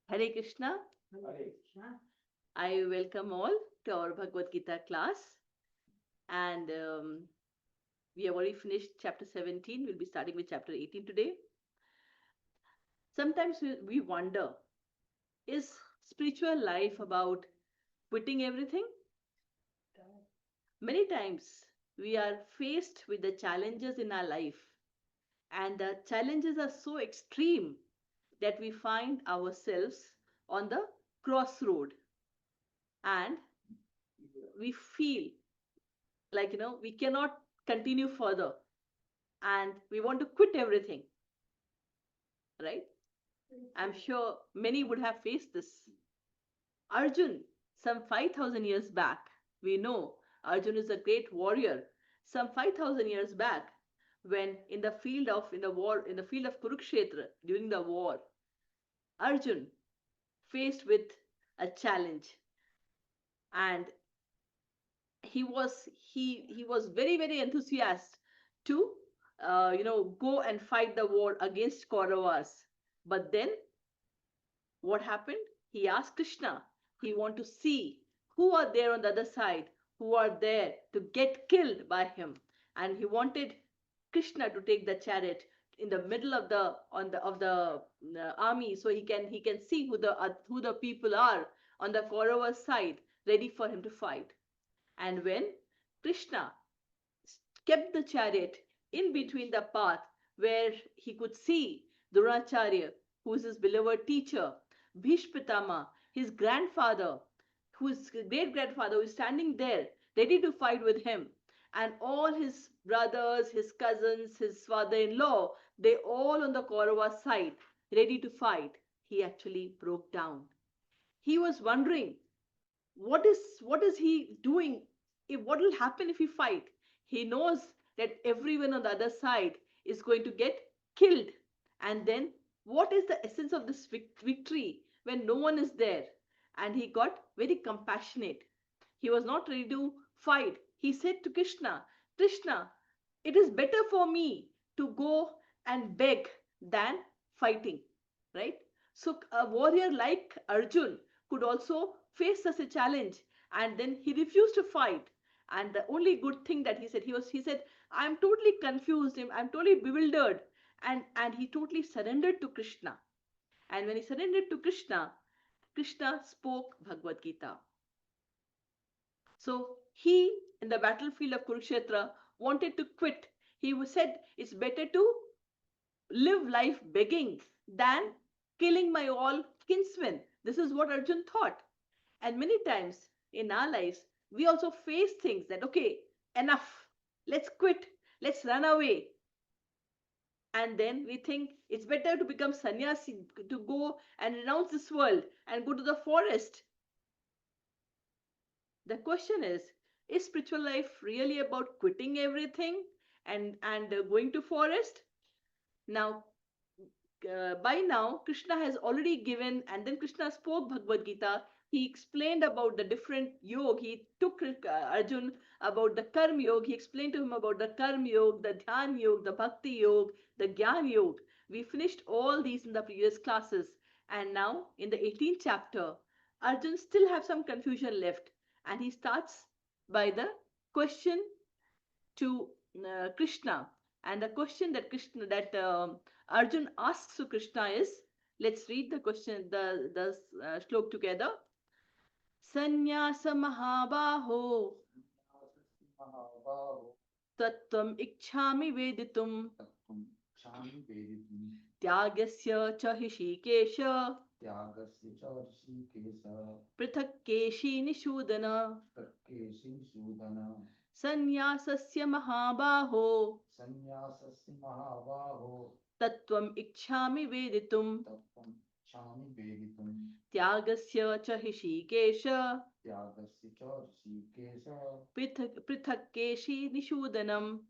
Hare Krishna. Hare Krishna. I welcome all to our Bhagavad Gita class. And we have already finished chapter 17. We'll be starting with chapter 18 today. Sometimes we wonder, is spiritual life about quitting everything? Many times we are faced with the challenges in our life, and the challenges are so extreme that we find ourselves on the crossroad, and we feel like we cannot continue further, and we want to quit everything, right? I'm sure many would have faced this. Arjun, some 5000 years back, we know Arjun is a great warrior. Some 5000 years back, when in the field of in the war in the field of Kurukshetra, during the war, Arjun faced with a challenge, and he was very enthusiastic to go and fight the war against Kauravas. But then what happened? He asked Krishna. He want to see who are there on the other side, who are there to get killed by him, and he wanted Krishna to take the chariot in the middle of the army, so he can see who the people are on the Kaurava side, ready for him to fight. And when Krishna kept the chariot in between the path where he could see Dronacharya, who is his beloved teacher, Bhishpitama, his grandfather, whose great grandfather, who is standing there ready to fight with him, and all his brothers, his cousins, his father in law, they all on the Kaurava side, ready to fight. He actually broke down. He was wondering what is he doing, if what will happen if he fight. He knows that everyone on the other side is going to get killed, and then what is the essence of this victory when no one is there? And he got very compassionate. He was not ready to fight. He said to Krishna, Krishna, it is better for me to go and beg than fighting, right? So a warrior like Arjun could also face such a challenge, and then he refused to fight. And the only good thing that he said, I'm totally confused, I'm totally bewildered. And he totally surrendered to Krishna. And when he surrendered to Krishna, Krishna spoke Bhagavad Gita. So he, in the battlefield of Kurukshetra, wanted to quit. He said, it's better to live life begging than killing my all kinsmen. This is what Arjun thought. And many times in our lives, we also face things that, okay, enough, let's quit, let's run away. And then we think it's better to become sannyasi, to go and renounce this world and go to the forest. The question is spiritual life really about quitting everything and going to forest? Now, by now, Krishna has already given, and then Krishna spoke Bhagavad Gita. He explained about the different yoga. He took Arjun about the karma yoga. He explained to him about the karma yoga, the dhyan yoga, the bhakti yoga, the gyan yoga. We finished all these in the previous classes. And now, in the 18th chapter, Arjun still have some confusion left. And he starts by the question to Krishna. And the question that Arjun asks to Krishna is, let's read the question, the shlok together. Sannyasa mahabaho tattvam ikchami veditum tyagasya cha hishikesha prithakkeshi nishudana sannyasasya mahabaho tattvam ikchami veditum tyagasya cha hishikesha prithakkeshi nishudanam.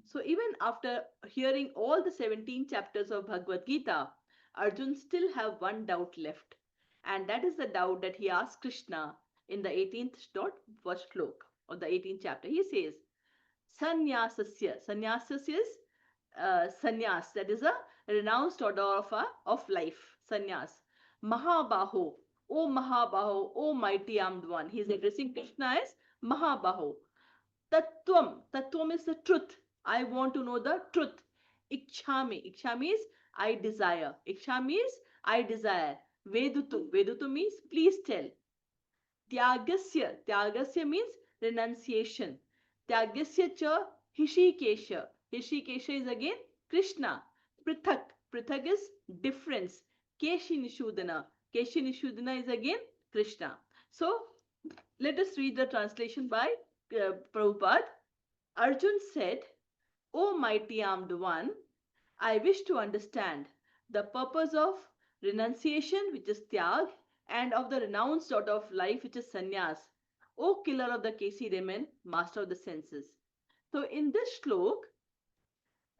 So even after hearing all the 17 chapters of Bhagavad Gita, Arjun still have one doubt left. And that is the doubt that he asked Krishna in the 18th first shlok of the 18th chapter. He says, Sannyasasya. Sannyasasya is sannyas, that is a renounced order of life, sannyas. Mahabaho, O mighty armed one. He is addressing Krishna as Mahabaho. Tattvam is the truth. I want to know the truth. Iksha means I desire. Iksha means I desire. Vedutu means please tell. Tyagasya means renunciation. Tyagasya cha Hishikesha. Hishikesha is again Krishna. Prithak is difference. Keshi Nishudana is again Krishna. So let us read the translation by Prabhupada. Arjun said, O mighty armed one, I wish to understand the purpose of renunciation, which is tyag, and of the renounced order of life, which is sannyas. O killer of the Kesi Remen, master of the senses. So in this shlok,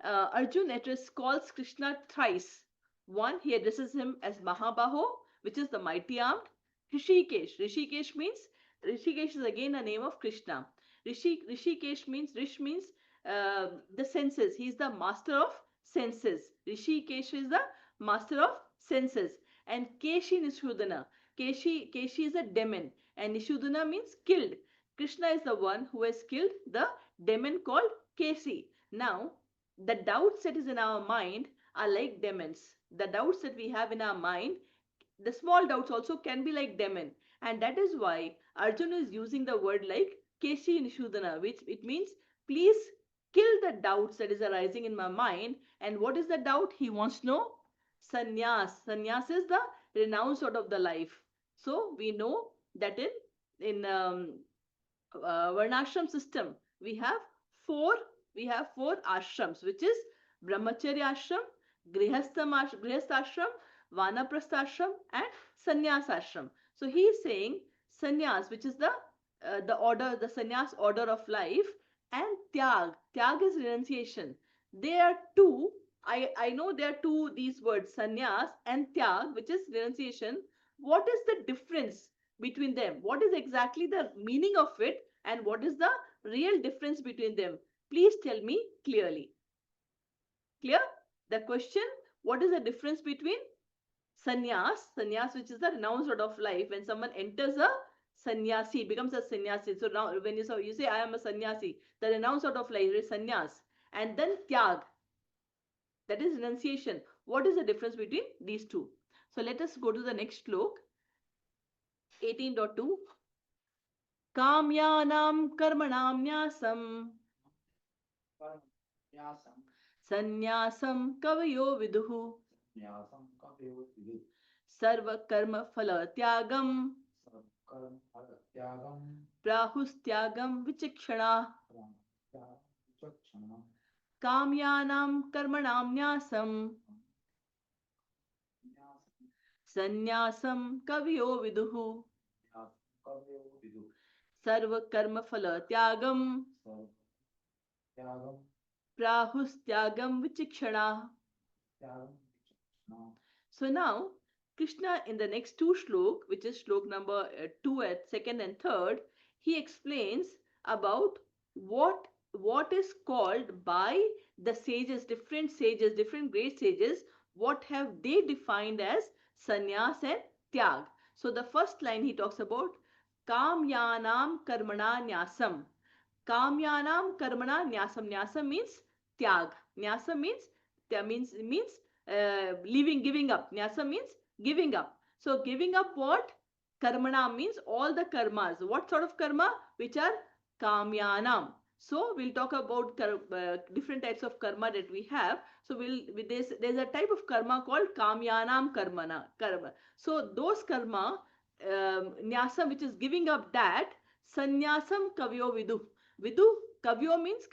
Arjun calls Krishna thrice. One, he addresses him as Mahabaho, which is the mighty armed. Rishikesh is again a name of Krishna. Rishikesh means the senses. He is the master of senses. Rishikesh is the master of senses. And Keshi Nishudana. Keshi is a demon, and Nishudana means killed. Krishna is the one who has killed the demon called Keshi. Now, the doubts that is in our mind are like demons. The doubts that we have in our mind, the small doubts also can be like demon. And that is why Arjuna is using the word like Keshi Nishudana, which it means please kill the doubts that is arising in my mind. And what is the doubt? He wants to know sannyas. Sannyas is the renounced out of the life. So we know that in varnashram system we have four ashrams, which is brahmacharya ashram, grihasthashram, vanaprastha and sannyas ashram. So he is saying sannyas, which is the sannyas order of life, and tyag is renunciation. There are two. I know there are two, these words sannyas and tyag, which is renunciation. What is the difference between them? What is exactly the meaning of it, and what is the real difference between them? Please tell me clearly. Clear? The question, what is the difference between sannyas, which is the renounced order of life? When someone enters a sannyasi, becomes a sannyasi. So now when you say I am a sannyasi, the renounced order of life is sannyas. And then tyag, that is renunciation. What is the difference between these two? So let us go to the next shlok. 18.2. Kamyanam karmanam nyasam sannyasam kavayo viduhu sarva karma phala tyagam prahustyagam vichikshana. Kamyanam karmanam nyasam sannyasam kavayo viduhu sarva karma phala tyagam prahustyagam vichikshana. So now Krishna in the next two shlok, which is shlok number 2 at second and third, he explains about what is called by the sages, different great sages, what have they defined as sannyas and tyag. So the first line he talks about kamyanam karmana nyasam. Kamyanam karmana nyasam. Nyasam means tyag. Nyasam means giving up. Nyasa means giving up. So giving up what? Karmana means all the karmas. What sort of karma? Which are kamyanam. So we'll talk about different types of karma that we have. So there's a type of karma called kamyanam karma. So those karma, nyasam, which is giving up that, sannyasam kavyo vidu. Kavya means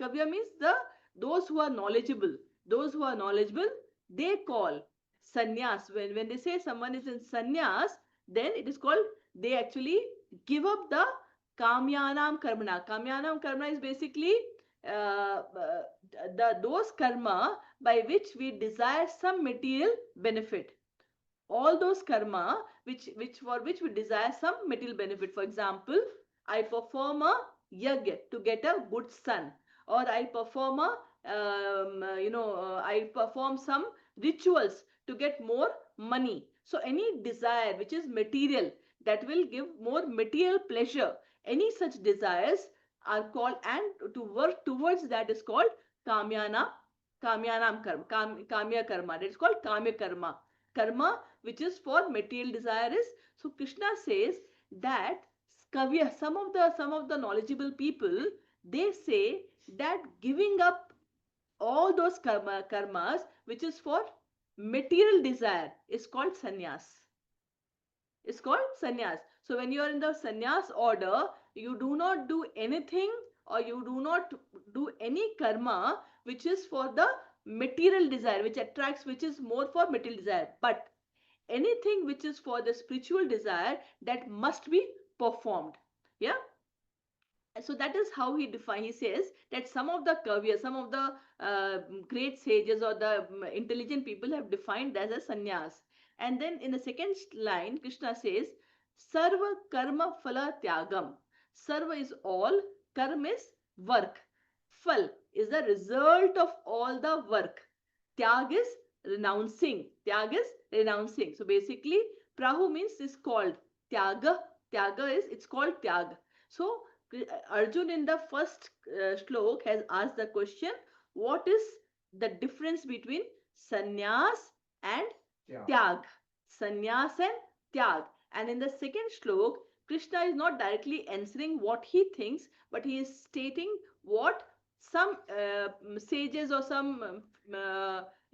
those who are knowledgeable. Those who are knowledgeable, they call sannyas. When they say someone is in sannyas, then it is called, they actually give up the kamyanam karmana. Kamyanam karma is basically those karma by which we desire some material benefit. All those karma for which we desire some material benefit. For example, I perform a yajna to get a good son, or I perform I perform some rituals to get more money. So any desire which is material, that will give more material pleasure, any such desires are called, and to work towards that is called kamyana, kamyanam karma, kamya karma. That is called kamya karma. Karma which is for material desire is. So Krishna says that kavya, some of the knowledgeable people, they say that giving up all those karmas which is for material desire is called sannyas. It's called sannyas. So when you are in the sannyas order, you do not do anything, or you do not do any karma which is for the material desire, which attracts, which is more for material desire. But anything which is for the spiritual desire, that must be performed. Yeah. So that is how he define. He says that some of the kavyas, some of the great sages or the intelligent people have defined as a sannyas. And then in the second line, Krishna says, Sarva karma phala tyagam. Sarva is all, karma is work. Phal is the result of all the work. Tyag is renouncing. Tyag is renouncing. So basically, prahu means is called. Tyaga. Tyaga is, it's called tyag. So Arjun in the first shlok has asked the question, what is the difference between sannyas and tyag? Sannyas and tyag. And in the second shlok, Krishna is not directly answering what he thinks, but he is stating what some sages or some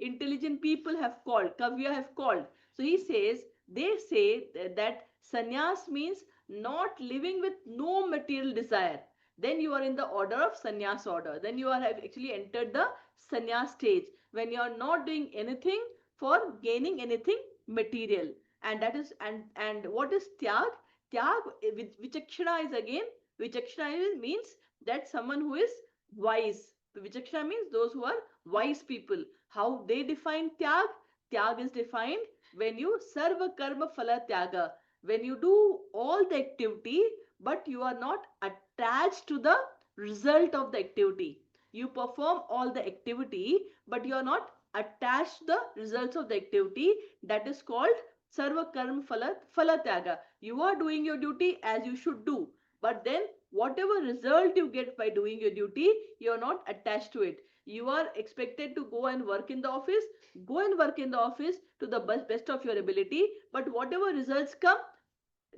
intelligent people have called, Kavya have called. So he says, they say that sannyas means not living with no material desire. Then you are in the order of sannyas order. Then you are have actually entered the sannyas stage, when you are not doing anything for gaining anything material. And that is, and what is tyag? Tyag with vichakshana is again, vichakshana means that someone who is wise. Vichakshana means those who are wise people. How they define tyag? Tyag is defined when you sarva karma phala tyaga, when you do all the activity but you are not attached to the result of the activity. You perform all the activity but you are not attached to the results of the activity. That is called sarva karma phala tyaga. You are doing your duty as you should do, but then whatever result you get by doing your duty, you are not attached to it. You are expected to go and work in the office, go and work in the office to the best of your ability, but whatever results come,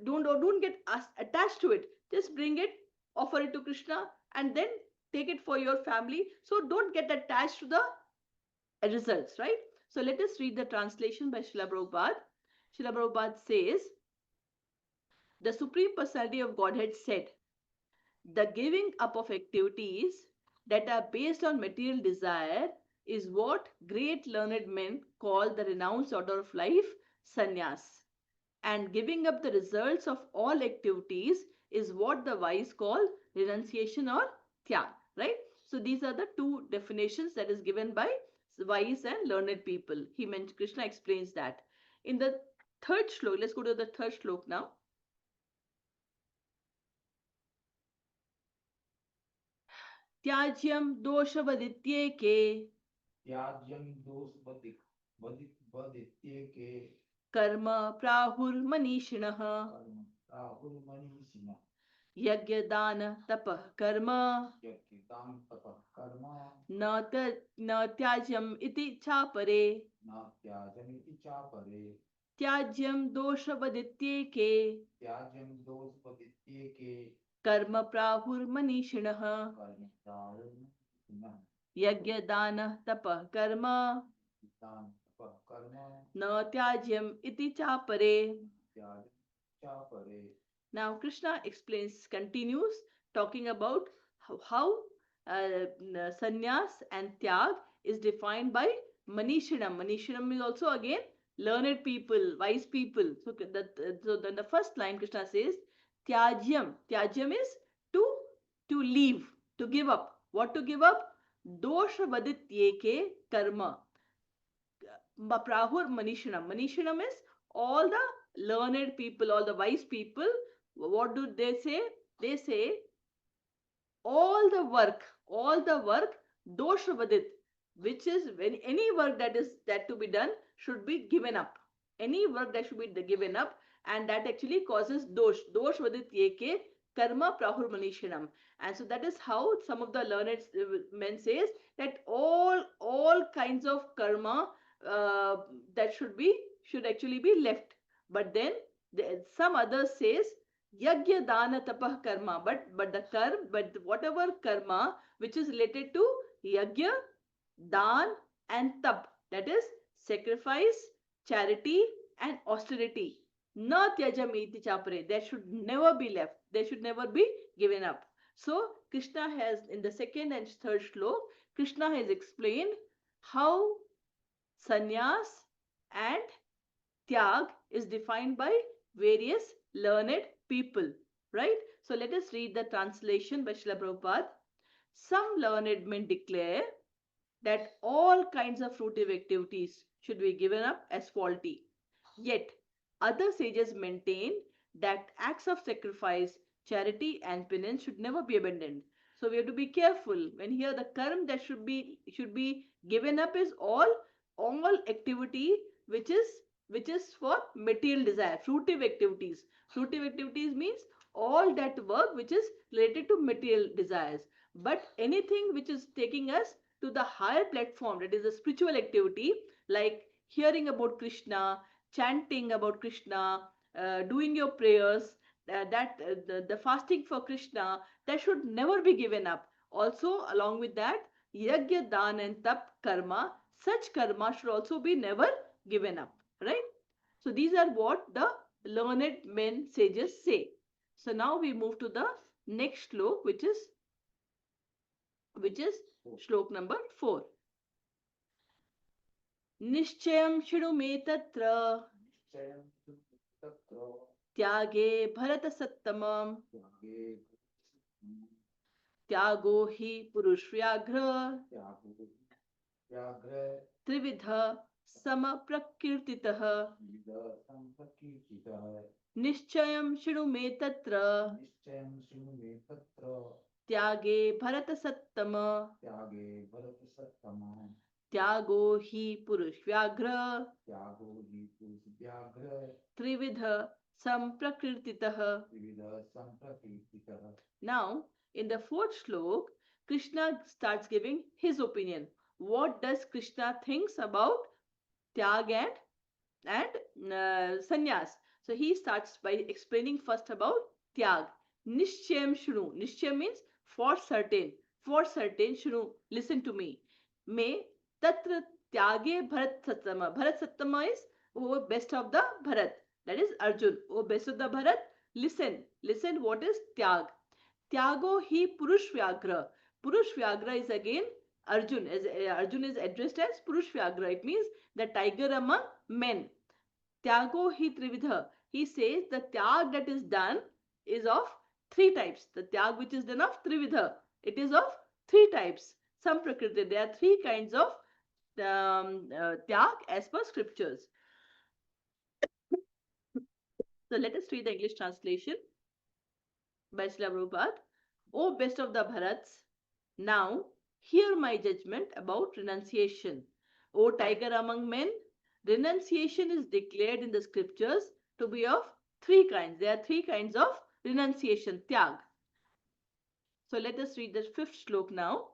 don't get attached to it. Just bring it, offer it to Krishna, and then take it for your family. So don't get attached to the results, right? So let us read the translation by Srila Prabhupada. Srila Prabhupada says, the Supreme Personality of Godhead said, the giving up of activities that are based on material desire is what great learned men call the renounced order of life, sannyas. And giving up the results of all activities is what the wise call renunciation or tyag, right? So these are the two definitions that is given by wise and learned people. He meant, Krishna explains that. In the third shlok, let's go to the third shlok now. त्याज्यम दोषवदित्येके त्याज्यम दोष वदित्येके कर्म प्राहुर्मनीषिणः यज्ञदान तपः कर्म न त्याज्यम इति चापरे त्याज्यम दोषवदित्येके कर्म प्राहुर्मनीषिणः यज्ञदान तपः कर्म न त्याज्यम iti chapare. Now Krishna explains, continues talking about how sannyas and tyag is defined by Manishinam. Manishinam is also again learned people, wise people. So then the first line Krishna says, Tyajyam. Tyajyam is to leave, to give up. What to give up? Dosha vadityeke karma. Prahur Manishinam. Manishinam is all the learned people, all the wise people. What do they say? They say all the work, dosha vadit. which is when any work that to be done should be given up. Any work that should be given up, and that actually causes dosh vadit yeke karma prahur manishinam. And so that is how some of the learned men says that all kinds of karma uh, that should actually be left. But then some others says yagya dana tapah karma, but whatever karma which is related to yagya, dan, and tap, that is sacrifice, charity, and austerity, na tyajamiti chapre, that should never be left, they should never be given up. So Krishna has, in the second and third shlok, Krishna has explained how sannyas and tyag is defined by various learned people, right? So let us read the translation by Srila Prabhupada. Some learned men declare that all kinds of fruitive activities should be given up as faulty. Yet, other sages maintain that acts of sacrifice, charity, and penance should never be abandoned. So we have to be careful when here the karma that should be given up is all activity which is for material desire, fruitive activities. Fruitive activities means all that work which is related to material desires. But anything which is taking us to the higher platform, that is a spiritual activity, like hearing about Krishna, chanting about Krishna, doing your prayers, the fasting for Krishna, that should never be given up. Also, along with that, yagya, dan, and tap karma, such karma should also be never given up. Right? So these are what the learned men sages say. So now we move to the next shlok, which is shlok number 4. निश्चयं शृणु मे तत्र त्यागे भरतसत्तमम् त्यागो हि पुरुषव्याघ्र त्रिविध समप्रकीर्तितः निश्चयं शृणु मे तत्र त्यागे भरतसत्तम त्यागो हि पुरुषव्याघ्र त्रिविध samprakritiतः. Now, in the fourth shlok, Krishna starts giving his opinion. What does Krishna thinks about Tyaga and sannyas? So he starts by explaining first about Tyag. Nishchayam shunu. Nishchayam means for certain. For certain, shunu. Listen to me. Me tatra tyage bharat sattama. Bharat sattama is best of the Bharat. That is Arjun. Best of the Bharat. Listen. Listen what is Tyag. Tyago hi Purush Vyagra. Purush Vyagra is again Arjun. Arjun is addressed as Purush Vyagra. It means the tiger among men. Tyago hi Trividha. He says the Tyag that is done is of three types. The Tyag which is done of Trividha. It is of three types. Some Prakriti. There are three kinds of Tyag as per scriptures. So let us read the English translation by Srila Prabhupada. O best of the Bharats, now hear my judgment about renunciation. O tiger among men, renunciation is declared in the scriptures to be of three kinds. There are three kinds of renunciation, tyag. So let us read the fifth shlok now.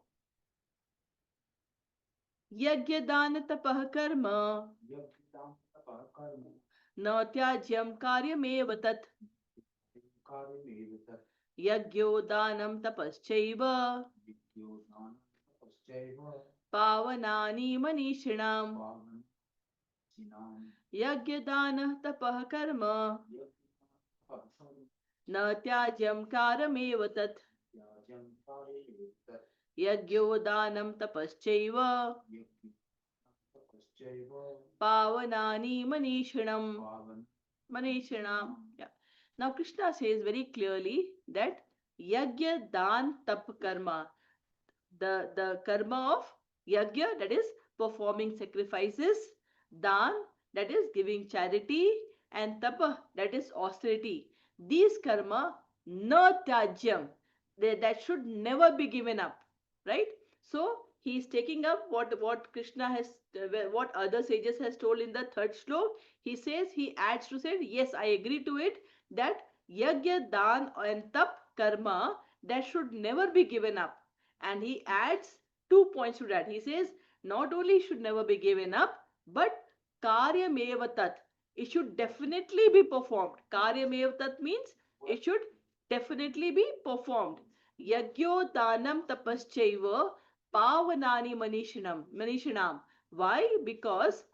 Yagya dana tapah karma na tyajyam karyamev tat yagyo danam tapaschaiva pavanani manishinam yagya dana tapah karma na tyajyam karyamev tat yagyo danam tapaschaiva pavanani manishinam. Yeah. Now Krishna says very clearly that yagya dan tap karma, the karma of yagya, that is performing sacrifices, dan, that is giving charity, and tapa, that is austerity. These karma na tyajyam, that should never be given up, right? So he is taking up what Krishna has, what other sages has told in the third slok. He says, he adds to say, yes, I agree to it, that yajna, dan and tap karma, that should never be given up. And he adds 2 points to that. He says, not only should never be given up, but karyameva tat, it should definitely be performed. Karyameva tat means it should definitely be performed. Yagyo danam tapaschaiva pavanani manishinam. Why? Because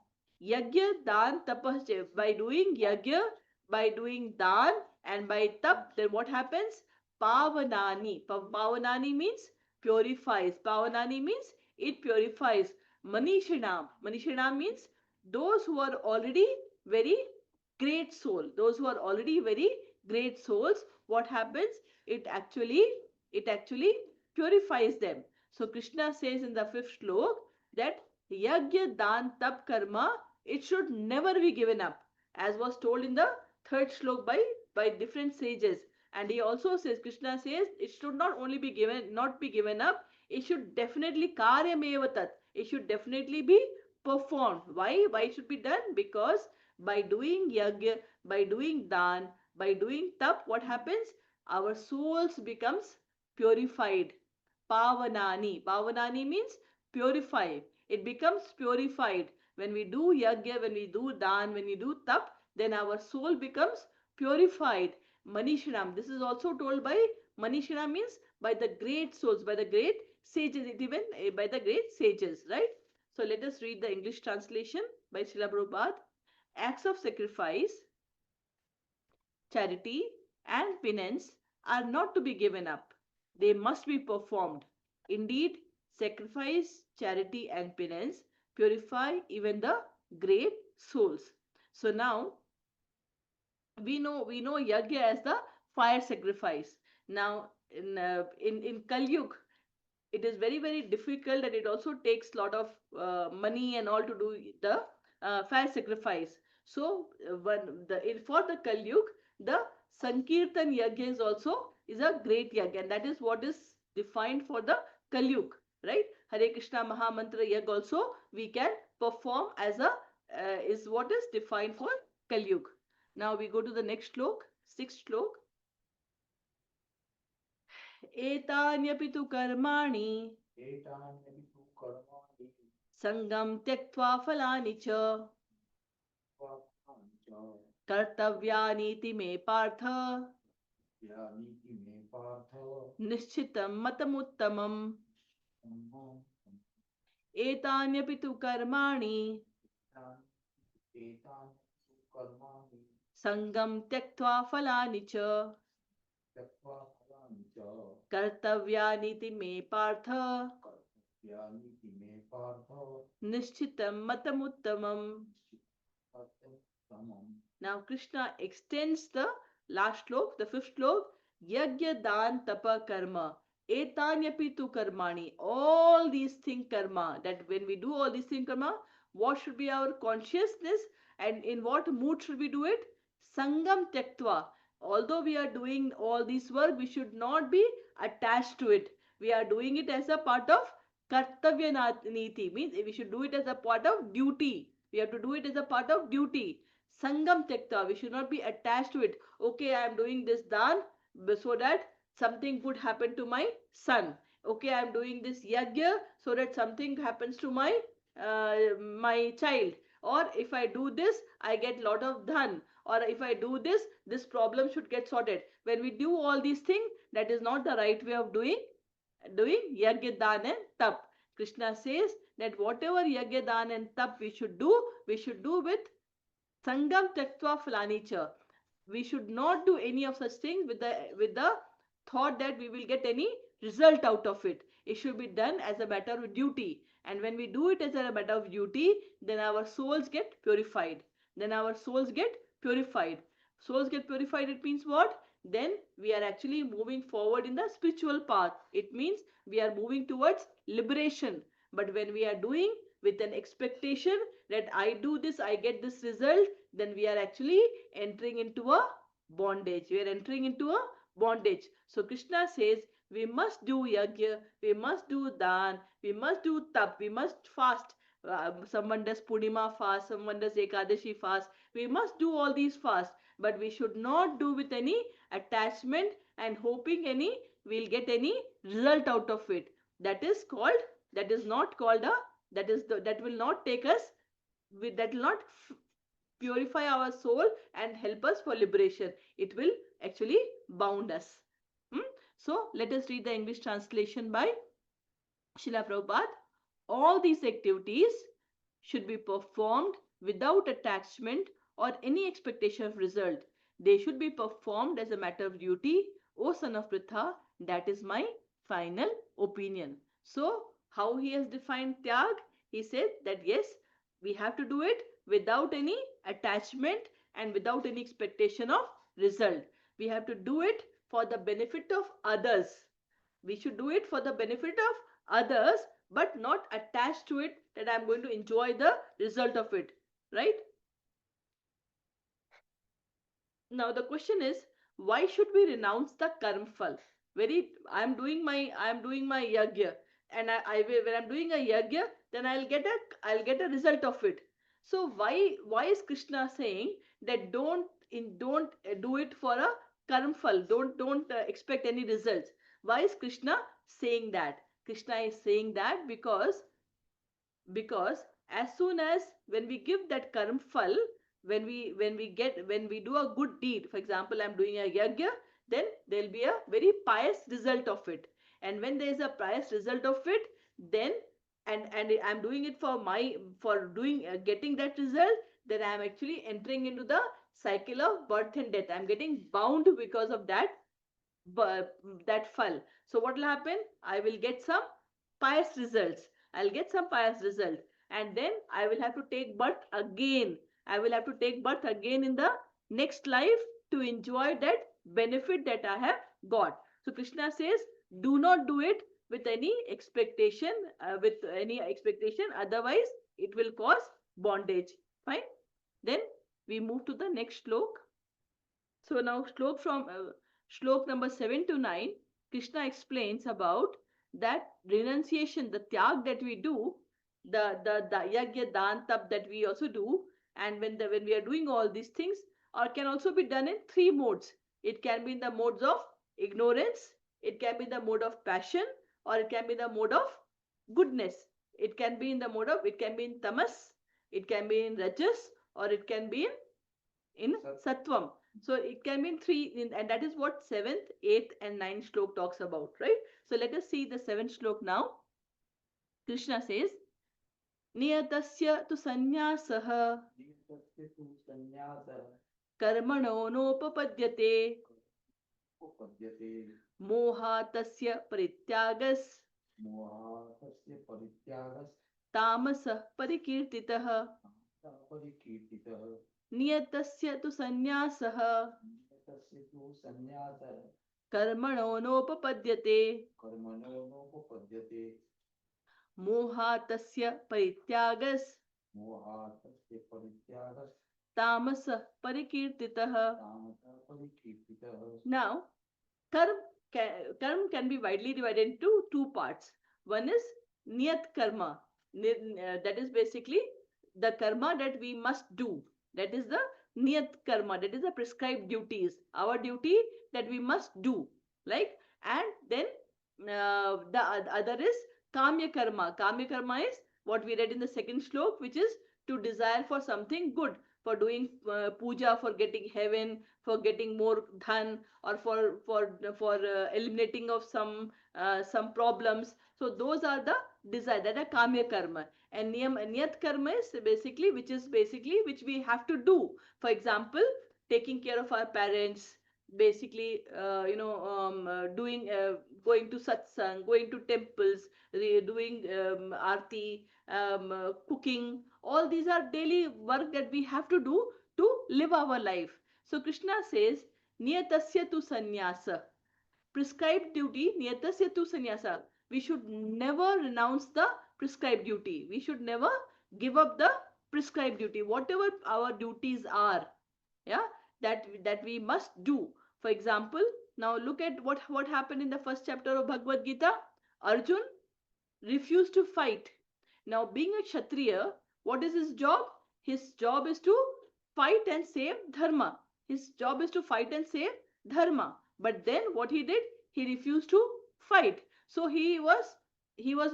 yagya dan tapaschaiva. By doing yagya, by doing dan, and by tap, then what happens? Pavanani. Pavanani means purifies. Pavanani means it purifies. Manishinam. Manishinam means those who are already very great soul. Those who are already very great souls, what happens? It actually purifies them. So Krishna says in the fifth slok that yagya dan tap karma, it should never be given up, as was told in the third slok by different sages. And he also says, Krishna says, it should not be given up, it should definitely karyamevatat, it should definitely be performed. Why it should be done? Because by doing yagya, by doing dan, by doing tap, what happens? Our souls becomes purified. Pavanani means purify. It becomes purified. When we do yagya, when we do dan, when we do tap, then our soul becomes purified. Manishinam. This is also told by Manishina, means by the great souls, by the great sages, even by the great sages, right? So let us read the English translation by Srila Prabhupada. Acts of sacrifice, charity, and penance are not to be given up. They must be performed. Indeed, sacrifice, charity, and penance purify even the great souls. So now we know yagya as the fire sacrifice. Now in Kali Yuga, it is very very difficult, and it also takes lot of money and all to do the fire sacrifice. So for the Kali Yuga, the Sankirtan yagya is also is a great yagya, and that is what is defined for the Kali Yuga, right? Hare Krishna Mahamantra yag also we can perform as a is what is defined for Kali Yuga. Now we go to the next slok, sixth slok. एतान्यपि तु कर्माणि एतान्यपि तु कर्माणि संगम त्यक्त्वा फलानि च त्वक्तानि च कर्तव्यानीति मे पार्थ यानीति मे पार्थ निश्चितं मतमुत्तमम्. एतान्यपि तु कर्माणि एतानि तु कर्माणि संगम त्यक्त्वा फलानि च त्यक्त्वा फलानि च कर्तव्यानीति मे पार्थ कर्तव्यानीति मे पार्थ निश्चितं मतमुत्तमम्. Now Krishna extends the last slok, the fifth slok. Yajna dan tapa karma. Etanyapi tu karmani. All these things karma. That when we do all these things karma, what should be our consciousness and in what mood should we do it? Sangam tyaktva. Although we are doing all this work, we should not be attached to it. We are doing it as a part of kartavya niti. Means we should do it as a part of duty. We have to do it as a part of duty. Sangam tekta, we should not be attached to it. Okay, I am doing this dan so that something good happen to my son. Okay, I am doing this yagya so that something happens to my child. Or if I do this, I get lot of dhan. Or if I do this, this problem should get sorted. When we do all these things, that is not the right way of doing yagya, dan and tap. Krishna says that whatever yagya, dan and tap we should do with Sangam Taktva Falanicha. We should not do any of such things with the thought that we will get any result out of it. It should be done as a matter of duty. And when we do it as a matter of duty, then our souls get purified. Then our souls get purified. Souls get purified, it means what? Then we are actually moving forward in the spiritual path. It means we are moving towards liberation. But when we are doing with an expectation that I do this, I get this result, then we are actually entering into a bondage. We are entering into a bondage. So Krishna says We must do yajna, we must do dan, we must do tap, we must fast. Someone does Purnima fast, someone does Ekadashi fast. We must do all these fasts, but we should not do with any attachment and hoping any we'll get any result out of it. That is called, that is not called a, that will not take us, that will not purify our soul and help us for liberation. It will actually bound us. Hmm? So let us read the English translation by Srila Prabhupada. All these activities should be performed without attachment or any expectation of result. They should be performed as a matter of duty. O son of Pritha, that is my final opinion. So, how he has defined Tyag? He said that yes, we have to do it without any attachment and without any expectation of result. We have to do it for the benefit of others. We should do it for the benefit of others, but not attached to it that I'm going to enjoy the result of it, right? Now the question is, why should we renounce the karma phal? Very, I'm doing my yagya, and when I'm doing a yagya, then I'll get a result of it. So why is Krishna saying that don't do it for a karma phal? Don't expect any results. Why is Krishna saying that? Krishna is saying that because as soon as when we give that karm phal, when we do a good deed, for example, I'm doing a yagya, then there'll be a very pious result of it. And when there is a pious result of it, then and I'm doing it for my for doing getting that result, then I'm actually entering into the cycle of birth and death. I'm getting bound because of that phal. So what will happen? I will get some pious results. I'll get some pious result, and then I will have to take birth again. I will have to take birth again in the next life to enjoy that benefit that I have got. So Krishna says, do not do it with any expectation, Otherwise, it will cause bondage. Fine. Then we move to the next slok. So now shlok number 7 to 9, Krishna explains about that renunciation, the tyag that we do, the yagya dan tap that we also do, and when we are doing all these things, or can also be done in three modes. It can be in the modes of ignorance, it can be the mode of passion, or it can be the mode of goodness. It can be in tamas, it can be in rajas, or it can be in sattvam. So it can be in three, and that is what seventh, eighth, and ninth shlok talks about, right? So let us see the seventh shlok now. Krishna says, Niyatasya tu sannyasaha कर्मणो नोपपद्यते मोहातस्य परित्यागस् तामसः परिकीर्तितः नियतस्य तु सन्न्यासः कर्मणो नोपपद्यते मोहातस्य परित्यागस् तामसः परिकीर्तितः. Now, karma can be widely divided into two parts. One is niyat karma. That is basically the karma that we must do. That is the niyat karma. That is the prescribed duties. Our duty that we must do. Like, and then the other is kamya karma. Kamya karma is what we read in the second shlok, which is to desire for something good, for doing puja, for getting heaven, for getting more dhan, or for eliminating of some problems. So those are the desire, that are kamya karma. And niyat karma is basically which we have to do. For example, taking care of our parents, basically doing going to satsang, going to temples, doing arti, cooking. All these are daily work that we have to do to live our life. So Krishna says, Niyatasya tu sannyasa. Prescribed duty, Niyatasya tu sannyasa. We should never renounce the prescribed duty. We should never give up the prescribed duty. Whatever our duties are, yeah, that we must do. For example, Now look at what happened in the first chapter of Bhagavad Gita. Arjun refused to fight. Now, being a Kshatriya, what is his job? His job is to fight and save Dharma. His job is to fight and save Dharma. But then what he did? He refused to fight. So he was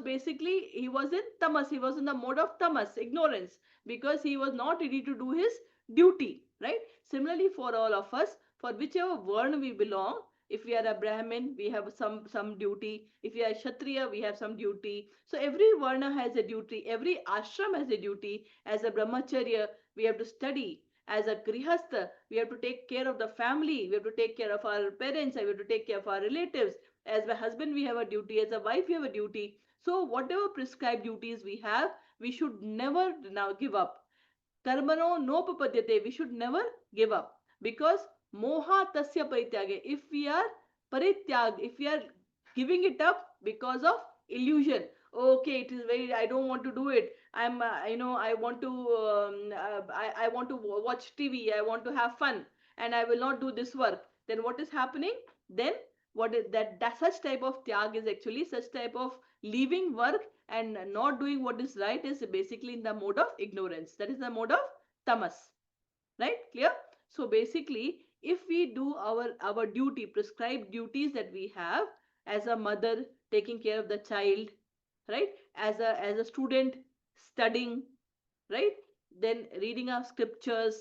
basically he was in tamas. He was in the mode of tamas, ignorance, because he was not ready to do his duty. Right? Similarly, for all of us, for whichever varna we belong, if we are a Brahmin, we have some duty. If we are a Kshatriya, we have some duty. So every varna has a duty. Every ashram has a duty. As a brahmacharya, we have to study. As a grihastha, we have to take care of the family. We have to take care of our parents. We have to take care of our relatives. As a husband, we have a duty. As a wife, we have a duty. So whatever prescribed duties we have, we should never now give up. Karmano nopapadyate. We should never give up, because moha tasya parityage. If we are parityag, if we are giving it up because of illusion, okay, it is very, I don't want to do it. I'm I want to I want to watch TV, I want to have fun, and I will not do this work. Then what is happening? Then what is that such type of tyag is actually such type of leaving work and not doing what is right is basically in the mode of ignorance. That is the mode of tamas. Right? Clear? So basically, if we do our duty, prescribed duties that we have, as a mother taking care of the child, right? As a student studying, right? Then reading our scriptures,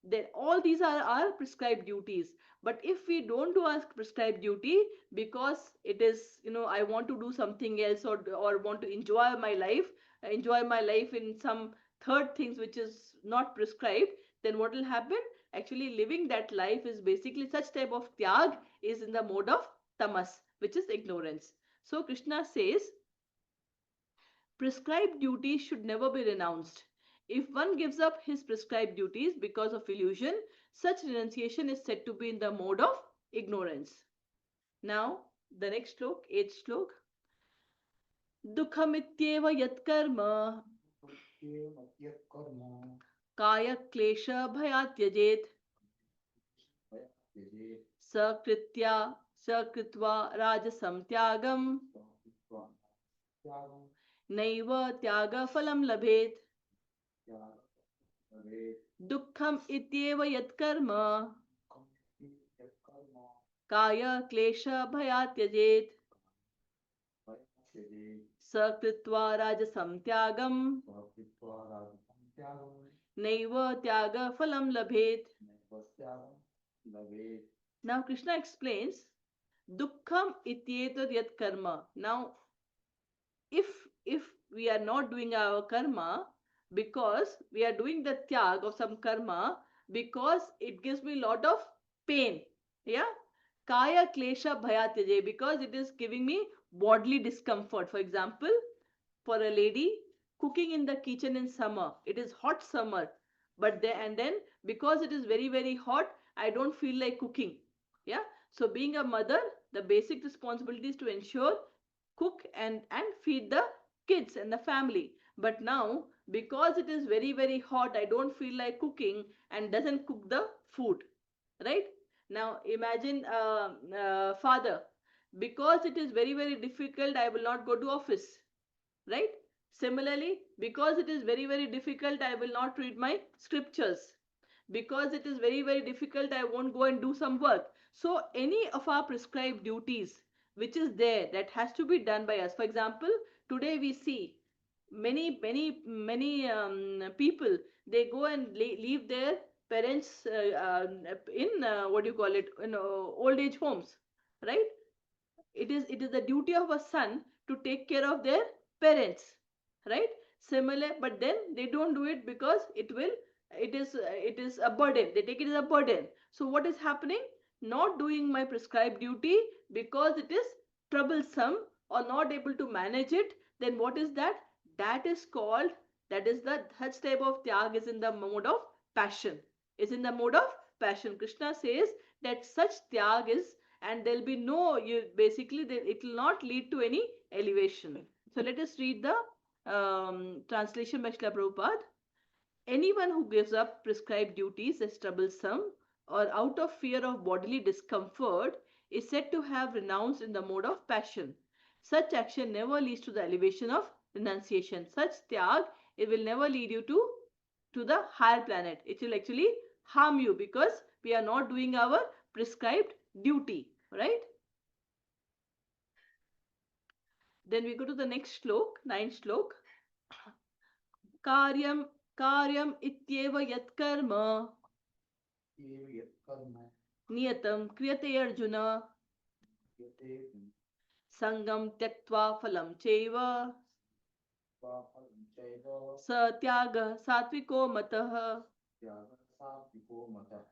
then all these are our prescribed duties. But if we don't do our prescribed duty because it is, I want to do something else, or want to enjoy my life in some third things which is not prescribed, then what will happen? Actually, living that life is basically such type of tyag is in the mode of tamas, which is ignorance. So Krishna says prescribed duties should never be renounced. If one gives up his prescribed duties because of illusion, such renunciation is said to be in the mode of ignorance. Now, the next slok, 8th slok. Dukhamityeva yatkarma kaya klesha bhayatyajit sakritya sakritva rajasam tyagam naiva tyaga phalam labhet. Dukham ityeva yatkarma kaya klesha bhayatyajit sakritva rajasam tyagam naiva tyaga phalam labhet. Now Krishna explains dukkham ityetat yat karma. Now if we are not doing our karma because we are doing the tyag of some karma because it gives me a lot of pain, yeah, kaya klesha bhayatyaje, because it is giving me bodily discomfort. For example, for a lady cooking in the kitchen in summer, it is hot summer, but then because it is very very hot, I don't feel like cooking. Yeah, so being a mother, the basic responsibility is to ensure cook and feed the kids and the family. But now because it is very very hot, I don't feel like cooking and doesn't cook the food. Right? Now imagine father, because it is very very difficult, I will not go to office. Right? Similarly, because it is very very difficult, I will not read my scriptures. Because it is very very difficult, I won't go and do some work. So any of our prescribed duties which is there, that has to be done by us. For example, today we see many people, they go and leave their parents in what do you call it, in old age homes. Right? It is the duty of a son to take care of their parents. Right? Similar, but then they don't do it because it is a burden, they take it as a burden. So what is happening? Not doing my prescribed duty because it is troublesome or not able to manage it. Then what is that? That is called, that is the such type of tyag is in the mode of passion, is in the mode of passion. Krishna says that such tyag is, and there'll be no, you basically it will not lead to any elevation. So let us read the translation by Srila Prabhupada. Anyone who gives up prescribed duties as troublesome or out of fear of bodily discomfort is said to have renounced in the mode of passion. Such action never leads to the elevation of renunciation. Such tyag, it will never lead you to the higher planet. It will actually harm you because we are not doing our prescribed duty, right? Then we go to the next shlok, ninth shlok. Karyam karyam ityeva yat karma एव यत्कर्म niyatam kriyate arjuna यते sangam tyaktva phalam chaiva फलं चैव sa tyaga satviko matah त्यागसात्विको मतः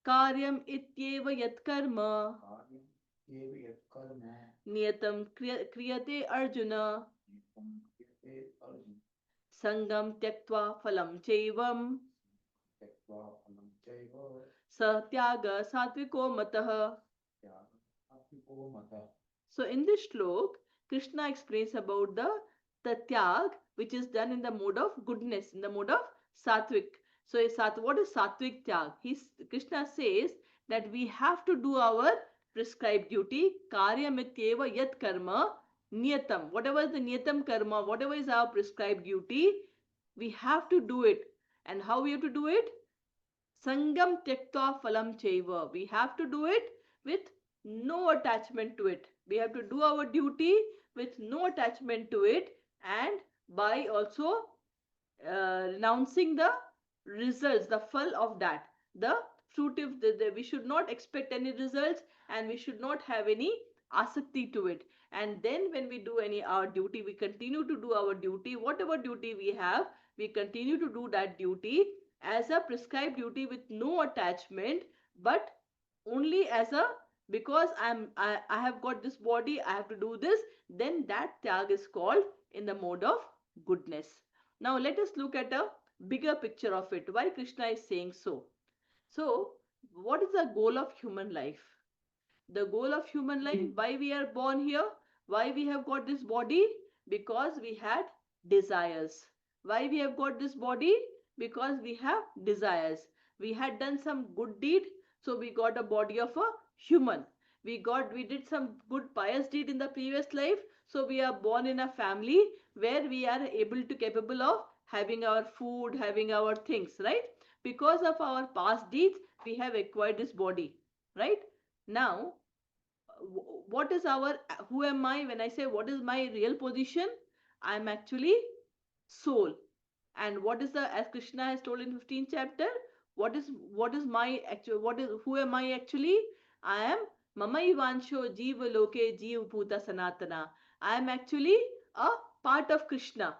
karyam ityeva yat karma कार्यम् एव यत्कर्म niyatam kriyate arjuna नित्यं क्रियते Arjun sangam tyaktva phalam chaivam त्यक्त्वा फलं चैव sa tyaga satviko matah. त्यागसात्विको मतः. So in this shlok, Krishna explains about the tyag which is done in the mode of goodness, in the mode of sattvic. So what is sattvic tyag? Krishna says that we have to do our prescribed duty. Karyamityeva yat karma niyatam. Whatever is the niyatam karma, whatever is our prescribed duty, we have to do it. And how we have to do it? Sangam tyaktva phalam chaiva. We have to do it with no attachment to it. We have to do our duty with no attachment to it, and by also renouncing the results, the fall of that, the fruitive, we should not expect any results, and we should not have any asakti to it. And then when we do any our duty, we continue to do our duty, whatever duty we have, we continue to do that duty as a prescribed duty with no attachment, but only as a, because I have got this body, I have to do this, then that tyag is called in the mode of goodness. Now let us look at a bigger picture of it, why Krishna is saying so. So what is the goal of human life? The goal of human life, why we are born here, why we have got this body? Because we had desires. Why we have got this body? Because we have desires. We had done some good deed, so we got a body of a human. We did some good pious deed in the previous life, so we are born in a family where we are able to capable of having our food, having our things, right? Because of our past deeds, we have acquired this body, right? Now what is our, who am I? When I say what is my real position, I am actually soul. And what is the, as Krishna has told in 15th chapter, what is my actual, what is, who am I actually? I am mamaivansho jiva loke jeev bhuta sanatana. I am actually a part of Krishna.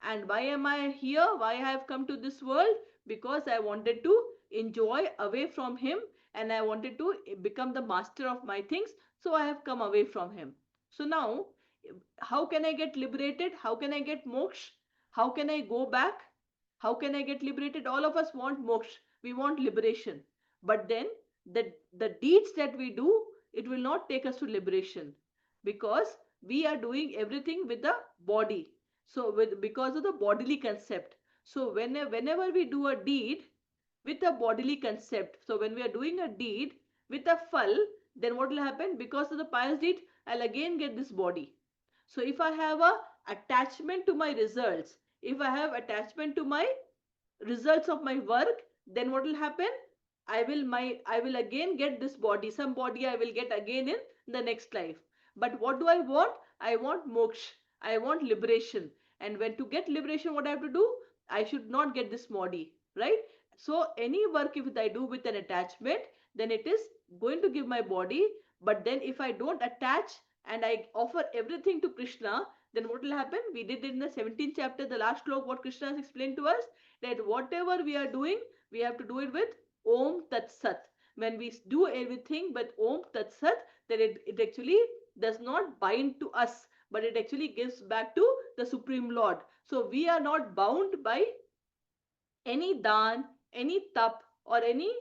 And why am I here? Why I have come to this world? Because I wanted to enjoy away from him, and I wanted to become the master of my things. So I have come away from him. So now, how can I get liberated? How can I get moksha? How can I go back? How can I get liberated? All of us want moksha. We want liberation. But then the deeds that we do, it will not take us to liberation, because we are doing everything with the body. So because of the bodily concept. So whenever we do a deed with a bodily concept, so when we are doing a deed with a phal, then what will happen? Because of the pious deed, I'll again get this body. So if I have a attachment to my results, if I have attachment to my results of my work, then what will happen? I will again get this body. Some body I will get again in the next life. But what do I want? I want moksha. I want liberation. And when to get liberation, what I have to do? I should not get this body, right? So any work if I do with an attachment, then it is going to give my body. But then if I don't attach and I offer everything to Krishna, then what will happen? We did in the 17th chapter, the last slok, what Krishna has explained to us, that whatever we are doing, we have to do it with Om Tat Sat. When we do everything with Om Tat Sat, then it actually does not bind to us, but it actually gives back to the Supreme Lord. So we are not bound by any dan, any tap, or any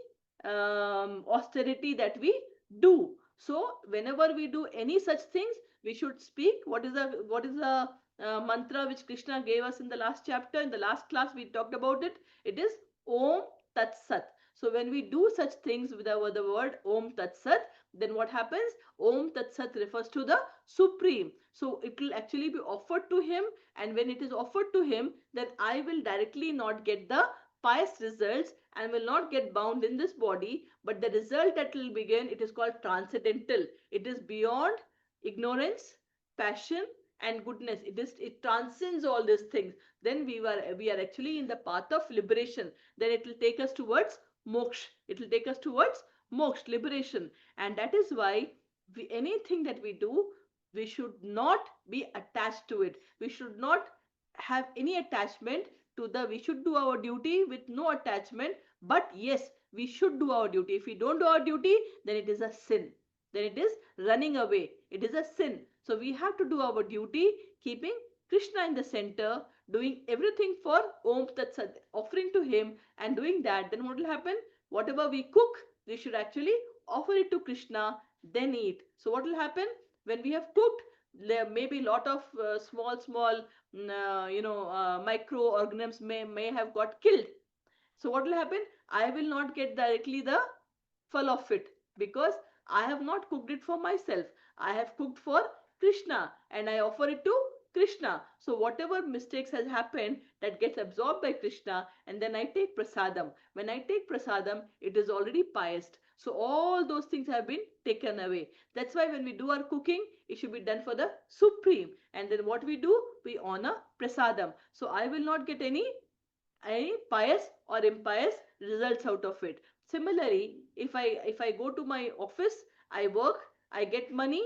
austerity that we do. So whenever we do any such things, we should speak. What is the mantra which Krishna gave us in the last chapter? In the last class, we talked about it. It is Om Tat Sat. So when we do such things with the word Om Tat Sat, then what happens? Om Tat Sat refers to the Supreme. So it will actually be offered to him, and when it is offered to him, then I will directly not get the pious results and will not get bound in this body, but the result that will begin, it is called transcendental. It is beyond ignorance, passion, and goodness. It transcends all these things. Then we are actually in the path of liberation. Then it will take us towards moksha. It will take us towards moksha, liberation. And that is why anything that we do, we should not be attached to it. We should not have any attachment to the, we should do our duty with no attachment. But yes, we should do our duty. If we don't do our duty, then it is a sin. Then it is running away. It is a sin. So we have to do our duty, keeping Krishna in the center, doing everything for Om Tat Sat, offering to him, and doing that. Then what will happen? Whatever we cook, we should actually offer it to Krishna, then eat. So what will happen? When we have cooked, there may be a lot of small microorganisms may have got killed. So what will happen? I will not get directly the full of it, because I have not cooked it for myself. I have cooked for Krishna and I offer it to Krishna. So whatever mistakes has happened, that gets absorbed by Krishna, and then I take prasadam. When I take prasadam, it is already pious. So all those things have been taken away. That's why when we do our cooking, it should be done for the Supreme. And then what we do, we honor prasadam. So I will not get any pious or impious results out of it. Similarly, if I go to my office, I work, I get money,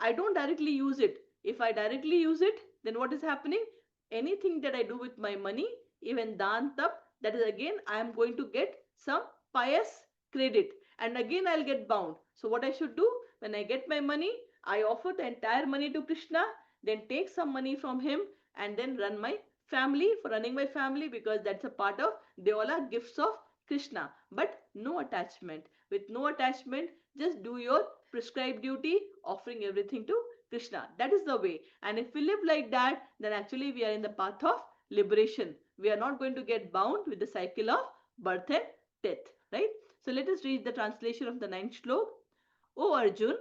I don't directly use it. If I directly use it, then what is happening? Anything that I do with my money, even dan tap, that is again I am going to get some pious credit, and again I'll get bound. So what I should do, when I get my money, I offer the entire money to Krishna, then take some money from him, and then run my family, for running my family, because that's a part of, they all are gifts of Krishna. But no attachment. With no attachment, just do your prescribed duty, offering everything to Krishna. That is the way. And if we live like that, then actually we are in the path of liberation. We are not going to get bound with the cycle of birth and death, right? So let us read the translation of the ninth shlok. O Arjun,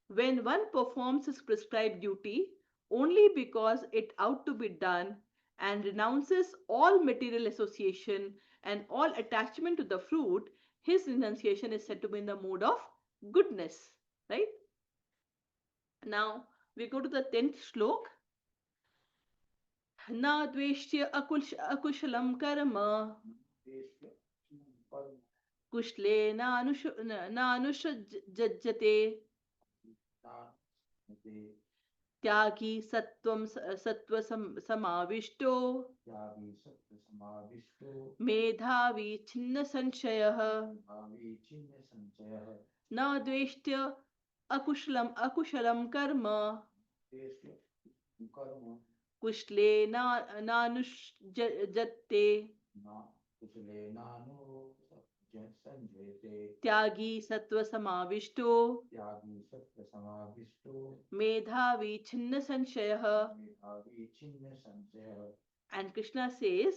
when one performs his prescribed duty only because it ought to be done, and renounces all material association and all attachment to the fruit, his renunciation is said to be in the mode of goodness. Right? Now we go to the 10th shlok. Na dveshtya akushalam karma कुशले नानुषज्जते त्यागी सत्व समाविष्टो मेधावी छिन्न संशयः न द्वेष्ट्य अकुशलम कर्म कुशले नानुषज्जते त्यागी सत्व समाविष्टो मेधावी छिन्न संशयः. And Krishna says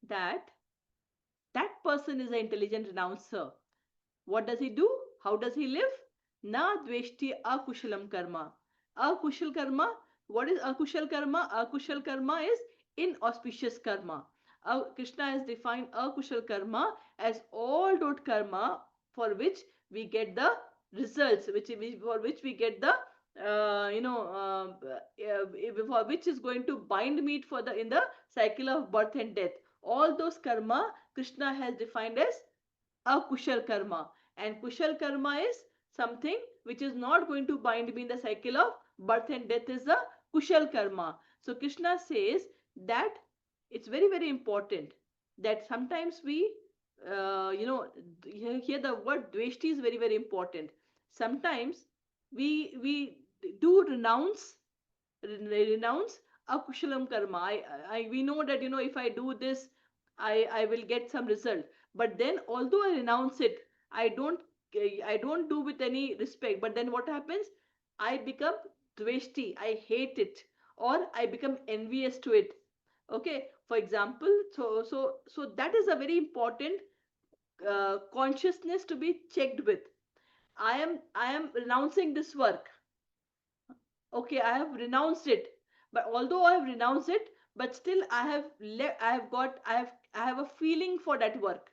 that that person is an intelligent renouncer. What does he do? How does he live? Na dveshti akushalam karma. Akushal karma. What is akushal karma? Akushal karma is inauspicious karma. Krishna has defined akushal karma as all those karma for which we get the results, for which we get the for which is going to bind me for the in the cycle of birth and death. All those karma Krishna has defined as akushal karma, and kushal karma is something which is not going to bind me in the cycle of birth and death, is the kushal karma. So Krishna says that it's very very important that sometimes we here the word dveshti is very very important. Sometimes we do renounce akushalam karma. We know that if I do this, I will get some result. But then although I renounce it, I don't do with any respect. But then what happens? I become dveshti. I hate it, or I become envious to it. Okay. For example, so that is a very important consciousness to be checked with. I am renouncing this work. Okay, I have renounced it, but although I have renounced it, but still I have a feeling for that work.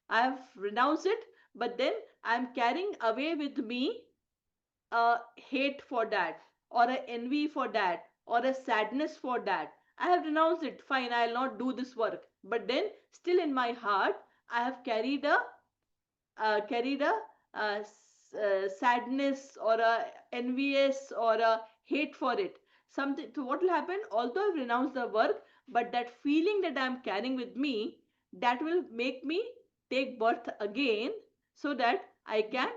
I have renounced it, but then I am carrying away with me a hate for that, or a envy for that, or a sadness for that. I have renounced it. Fine, I'll not do this work. But then still in my heart, I have carried a sadness or a envious or a hate for it. Something. So what will happen? Although I've renounced the work, but that feeling that I'm carrying with me, that will make me take birth again, so that I can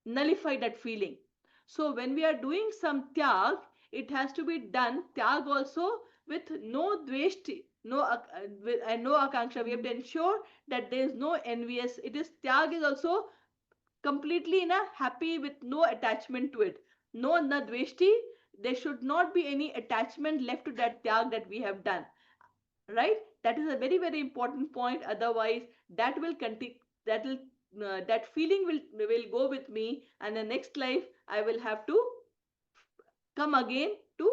nullify that feeling. So when we are doing some tyag, it has to be done tyag also with no dveshti, and no akanksha. We have to ensure that there is no envious. It is tyag is also completely in a happy with no attachment to it. No na dveshti. There should not be any attachment left to that tyag that we have done, right? That is a very very important point. Otherwise that will continue, that will that feeling will go with me, and the next life I will have to come again to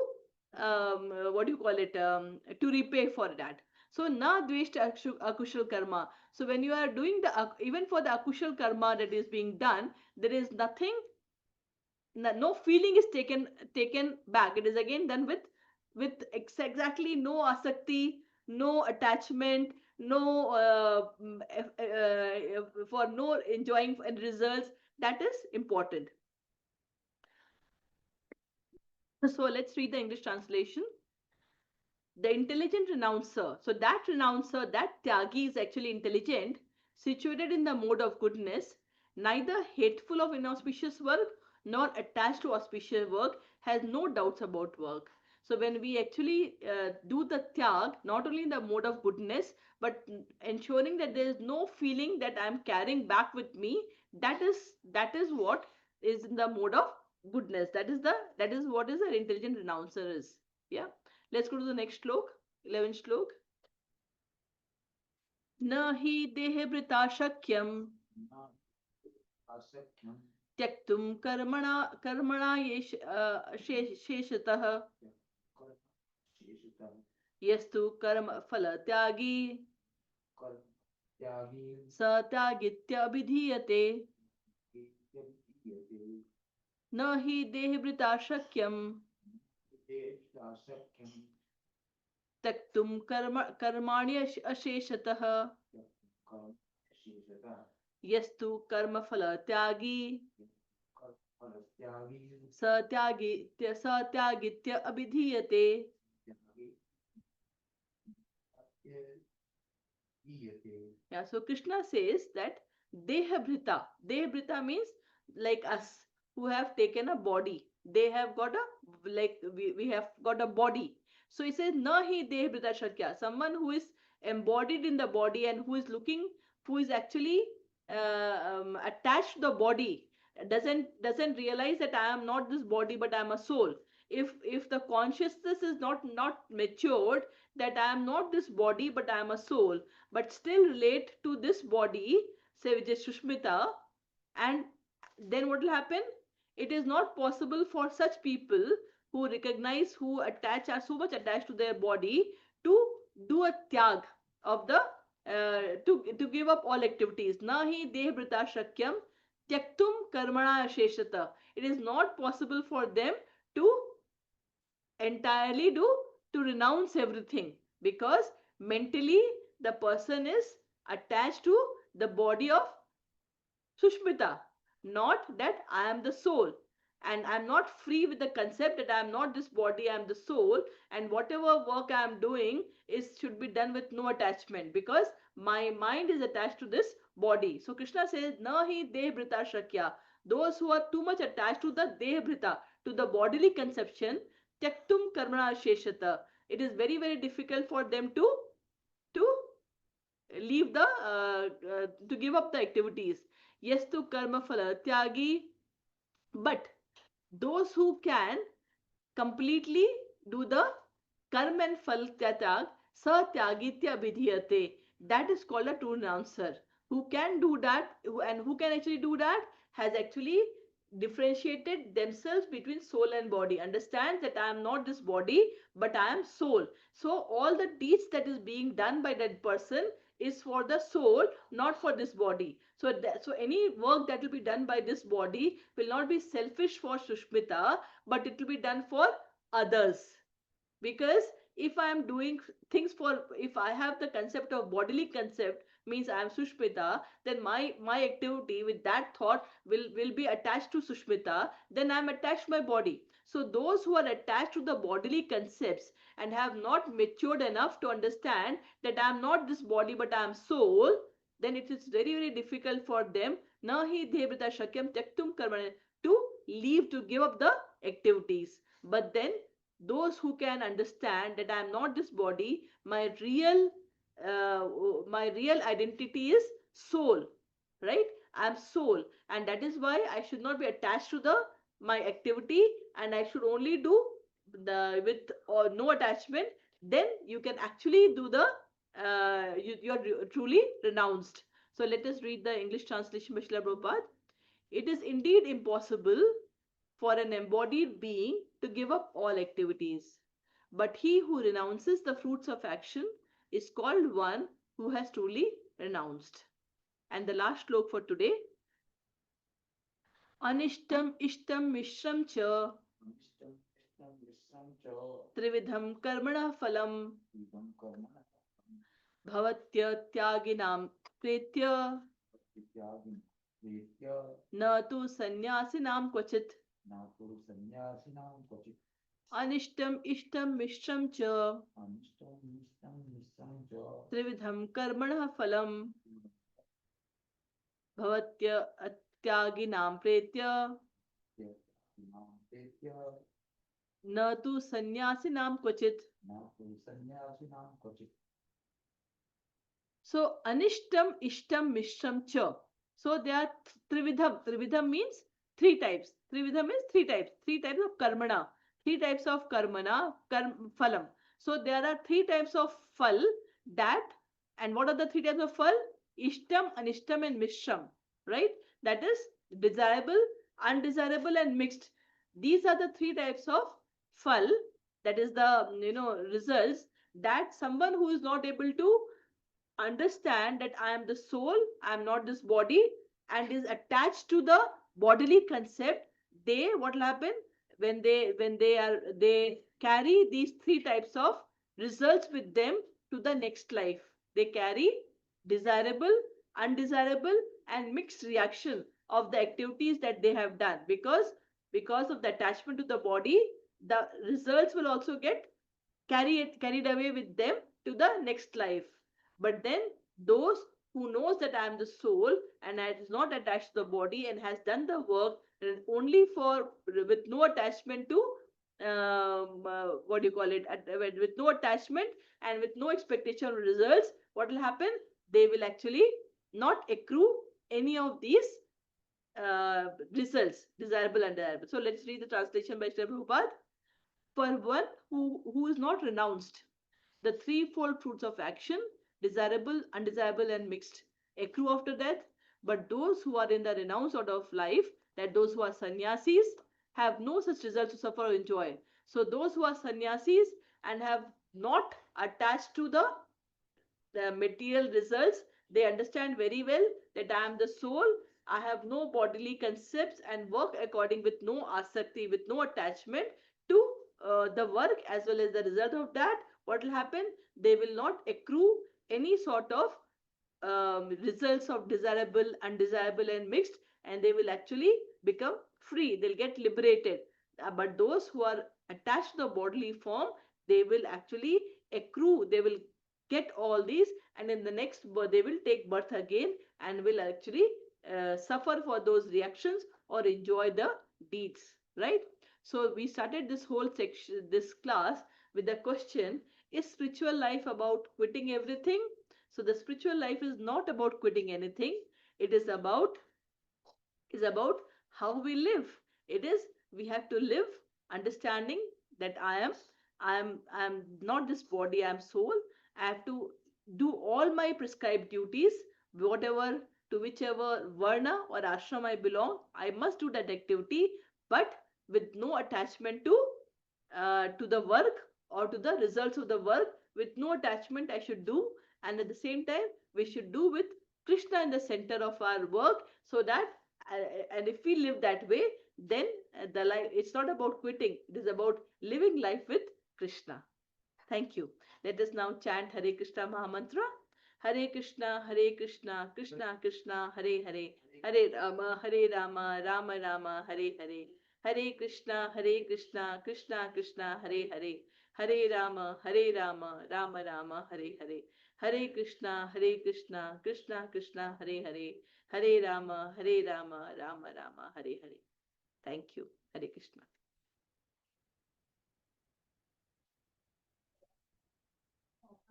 what do you call it, to repay for that. So na dveshta akushal karma. So when you are doing the even for the akushal karma that is being done, there is nothing, no feeling is taken back. It is again done with exactly no asakti, no attachment, no for no enjoying and results. That is important. So let's read the English translation. The intelligent renouncer. So that renouncer, that tyagi is actually intelligent, situated in the mode of goodness, neither hateful of inauspicious work nor attached to auspicious work, has no doubts about work. So when we actually do the tyag, not only in the mode of goodness, but ensuring that there is no feeling that I am carrying back with me, that is what is in the mode of goodness. That is what is an intelligent renouncer is. Yeah. Let's go to the next shlok, 11th shlok. न हि देहभृता शक्यं न अशक्यं त्यक्तुं कर्मणा शेषतः कर्म शेषतः यस्तु कर्मफलत्यागी कर्म त्यागी स त्यागित्यभिधीयते. इत्यभिधीयते न हि देहभृता शक्यं देशाशक्यं त्यक्तुं कर्माणि अशेषतः कर्म शेषतः यस्तु कर्मफलत्यागी कर्मफलत्यागी स त्यागित्य अभिधीयते. त्यागी इत्यभिधीयते. Yeah, so Krishna says that Dehabhrita means like us who have taken a body. They have got a, like we have got a body. So he says, Nahi Dehabhrita Shakya. Someone who is embodied in the body and who is actually attached to the body, doesn't realize that I am not this body but I am a soul. If the consciousness is not matured, that I am not this body but I am a soul, but still relate to this body, say which is Shushmita, and then what will happen? It is not possible for such people who recognize, who attach, are so much attached to their body, to do a tyag of the to give up all activities. Nahi dehbrita shakyam tyaktum karmana sheshata. It is not possible for them to entirely do, to renounce everything, because mentally the person is attached to the body of Sushmita, not that I am the soul. And I'm not free with the concept that I am not this body, I am the soul, and whatever work I am doing is should be done with no attachment, because my mind is attached to this body. So Krishna says, Nahi dehbrita shakya. Those who are too much attached to the dehbrita, to the bodily conception, tyaktum karmana sheshata. It is very, very difficult for them to leave the to give up the activities. Yes to karma phala tyagi, but those who can completely do the karma and phal tyag, sa tyagitya abhidhiyate, that is called a true renouncer, who can do that, and who can actually do that, has actually differentiated themselves between soul and body, understands that I am not this body but I am soul. So all the deeds that is being done by that person is for the soul, not for this body. So so any work that will be done by this body will not be selfish for Sushmita, but it will be done for others. Because if I am doing things for, if I have the concept of bodily concept, means I am Sushmita, then my activity with that thought will be attached to Sushmita, then I am attached to my body. So those who are attached to the bodily concepts and have not matured enough to understand that I am not this body but I am soul, then it is very very difficult for them nahi devrita shakyam tyaktum karmane, to leave, to give up the activities. But then those who can understand that I am not this body, uh, my real identity is soul, right? I am soul, and that is why I should not be attached to the my activity, and I should only do the with or no attachment. Then you can actually do the you're truly renounced. So let us read the English translation by Srila Prabhupada. It is indeed impossible for an embodied being to give up all activities. But he who renounces the fruits of action is called one who has truly renounced. And the last slok for today. Anishtam ishtam mishram cha Ishtam Ishtam Vishram Cha trividham karmana phalam Idam Karmana bhavatya tyaginam pretya Ityagin Vetya na tu sannyasinam kvachit. Natur Sannyasinam Kochit Anishtam ishtam mishram cha Anishtam Ishtam Vishram Cha trividham karmana phalam भवत्य त्यागिनां प्रेत्य Nam Petya न तु सन्यासिनां क्वचित्. Natur Sannyasinam Kochit. So anishtam, ishtam, mishram cha. So there are trividham. Trividham means three types. Trividham means three types. Three types of karmana. Three types of karmana, phalam. So there are three types of phal that, and what are the three types of phal? Ishtam, anishtam, and mishram. Right? That is desirable, undesirable, and mixed. These are the three types of phal. That is the results that someone who is not able to understand that I am the soul, I am not this body, and is attached to the bodily concept, they, what will happen when they carry these three types of results with them to the next life. They carry desirable, undesirable, and mixed reaction of the activities that they have done, because of the attachment to the body, the results will also get carried away with them to the next life. But then those who knows that I am the soul and is not attached to the body and has done the work only for, with no attachment to, what do you call it, with no attachment and with no expectation of results, what will happen? They will actually not accrue any of these results, desirable and undesirable. So let's read the translation by Sri Prabhupada. For one who is not renounced, the threefold fruits of action, desirable, undesirable, and mixed, accrue after death. But those who are in the renounced order of life, that those who are sannyasis, have no such results to suffer or enjoy. So those who are sannyasis and have not attached to the material results, they understand very well that I am the soul, I have no bodily concepts, and work according with no asakti, with no attachment to the work as well as the result of that. What will happen? They will not accrue any sort of results of desirable, undesirable, and mixed, and they will actually become free. They'll get liberated. But those who are attached to the bodily form, they will actually accrue, they will get all these, and in the next birth, they will take birth again and will actually suffer for those reactions or enjoy the deeds, right? So we started this whole section, this class, with the question: is spiritual life about quitting everything? So the spiritual life is not about quitting anything. It is about how we live. It is, we have to live understanding that I am not this body, I am soul. I have to do all my prescribed duties, whatever, to whichever varna or ashram I belong, I must do that activity, but with no attachment to the work or to the results of the work. With no attachment, I should do, and at the same time, we should do with Krishna in the center of our work, so that and if we live that way, then the life, it's not about quitting, it is about living life with Krishna. Thank you. Let us now chant Hare Krishna Mahamantra. Hare Krishna, Hare Krishna, Krishna Krishna, Hare Hare, Hare Rama, Rama Rama, Hare Hare. Hare Krishna, Hare Krishna, Krishna Krishna, Hare Hare. Hare Rama, Hare Rama, Rama Rama, Hare Hare. Hare Krishna, Hare Krishna, Krishna Krishna, Hare Hare. Hare Rama, Hare Rama, Rama Rama, Hare Hare. Thank you. Hare Krishna.